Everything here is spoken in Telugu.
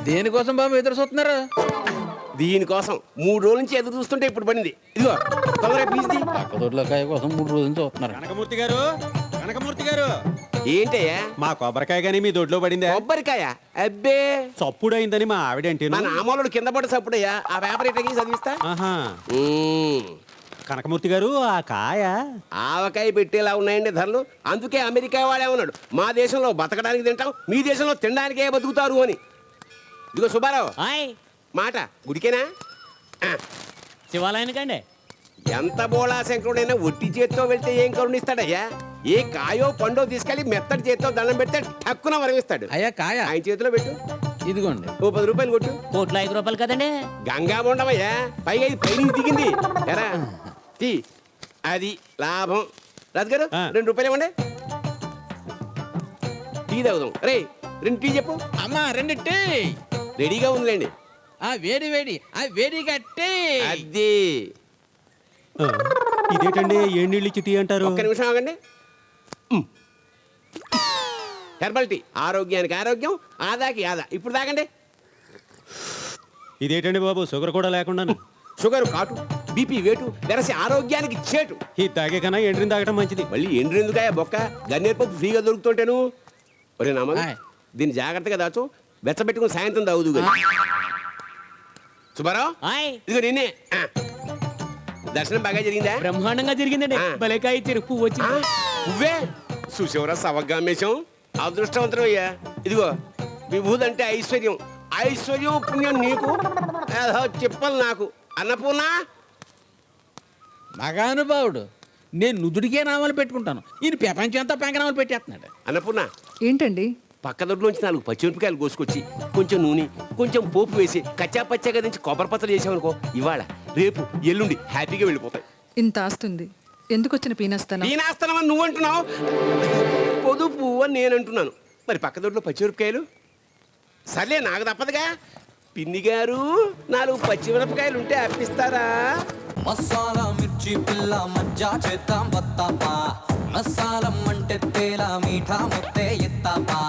దేనికోసం బాబు ఎదురు చూస్తున్నారు? దీనికోసం 3 రోజుల నుంచి ఎదురు చూస్తుంటే ఇప్పుడు పడింది. ఇదిగో తొందరగా పీస్ది. పక్క దొడ్ల కాయ కోసం 3 రోజుల నుంచి చూస్తున్నారు. కనకమూర్తి గారు, కనకమూర్తి గారు, ఏంటయ్యా? మా కొబ్బరికాయ గానీ మీ దొడ్లో పడిందా? కొబ్బరికాయ? అబ్బే, చప్పుడైందని మా ఆవిడంటే. మా నామోలుడు కింద పడ్డ సప్పుడయ్యా. ఆ పేపర్ ఇట్లకి చదివిస్తా. ఆహా. కనకమూర్తి గారు, ఆ కాయ ఆవకాయ పెట్టేలా ఉన్నాయండి ధరలు. అందుకే అమెరికా వాడే ఉన్నాడు, మా దేశంలో బతకడానికి తింటాం, మీ దేశంలో తినడానికే బతుకుతారు అని. ఇదిగో సుబ్బారావు, మాట గుడికేనా? శివాలయానికండి. ఎంత బోళా శంకరుడైనా ఒట్టి చేత్తో వెళ్తే ఏం కరుణిస్తాడయ్యా? ఏ కాయో పండో తీసుకెళ్లి మెత్తడి చేత్తో దండం పెడితే టక్కున వరమిస్తాడు. అయ్యా కాయ ఆయన చేతిలో పెట్టు. ఇదిగోండి. ఓ 10 రూపాయలు కొట్టు. కోట్లో 5 రూపాయలు కదండి. గంగా బొండమయ్యా, పైగా ఇది పైనుంచి దిగింది. ఎరా తీ, అది లాభం. రాజుగారు 2 రూపాయలు ఇవ్వండి, టీ తాగుదాం. రే 2 టీ చెప్పు. అమ్మా 2 టీ రెడీగా ఉందిలేండి. ఆ వేడి వేడి, ఆ వేడి కట్టి. అది ఇదేంటండి ఏ నీళ్ళు ఇచ్చి టీ అంటారు? ఒక్క నిమిషం ఆగండి. హెర్బల్ టీ, ఆరోగ్యానికి ఆరోగ్యం, ఆదాకి ఆదా. ఇప్పుడు తాగండి. ఇదేంటండి బాబు, షుగర్ కూడా లేకుండా? షుగర్ కాటు, బీపీ వేటు, వెరసి ఆరోగ్యానికి చేటు. ఈ తాగే కన్నా ఎండ్రిని తాగటం మంచిది. మళ్ళీ ఎండ్రెందుకాయ బొక్క, గన్నేరు పప్పు ఫ్రీగా దొరుకుతుంటేను. ఒరే నామ, ఆయ్. దీన్ని జాగ్రత్తగా దాచు, వెచ్చబెట్టుకుని సాయంత్రం తాగుదు కానీ. సుబ్బారావు, ఆయ్. ఇదిగో నిన్నే. దర్శనం బాగా జరిగిందా? బ్రహ్మాండంగా జరిగిందండి. భలేకాయ ఇచ్చారు, పువ్వు వచ్చింది. నువ్వే చూసేవరా సవగ్గామేశం, అదృష్టవంతుడు అయ్యా. ఇదిగో విభూది అంటే ఐశ్వర్యం, ఐశ్వర్యం పుణ్యం నీకు, చెప్పాలి నాకు. అన్నపూర్ణ, మగానుభావుడు, నేను నుదుడికే నామాలు పెట్టుకుంటాను, ఈయన ప్రపంచం అంతా పెంకనామాలు పెట్టేస్తున్నాడు. అన్నపూర్ణ, ఏంటండి? పక్క దొడ్లోంచి 4 పచ్చిమిరపకాయలు కోసుకొచ్చి కొంచెం నూనె, కొంచెం పోపు వేసి కచ్చా పచ్చగా దించి కొబ్బరి పచ్చడి చేసామనుకో, ఇవాళ రేపు ఎల్లుండి హ్యాపీగా వెళ్ళిపోతాయి. ఇంత ఆస్తుంది ఎందుకు వచ్చిన పీనస్తాను? నేనేస్తానమని నువ్వు అంటున్నావు, పొదుపు అని నేను అంటున్నాను. మరి పక్క దొడ్లో పచ్చిమిరపకాయలు సర్లే, నాకు తప్పదుగా. పిన్ని గారు 4 పచ్చిమిరపకాయలు ఉంటే అప్పిస్తారా? మసాలా మిర్చి పిల్ల మజ్జా చేద్దాం వత్తాపా, మసాలం అంటే తేలా మీఠా ముద్దే ఎత్తాపా.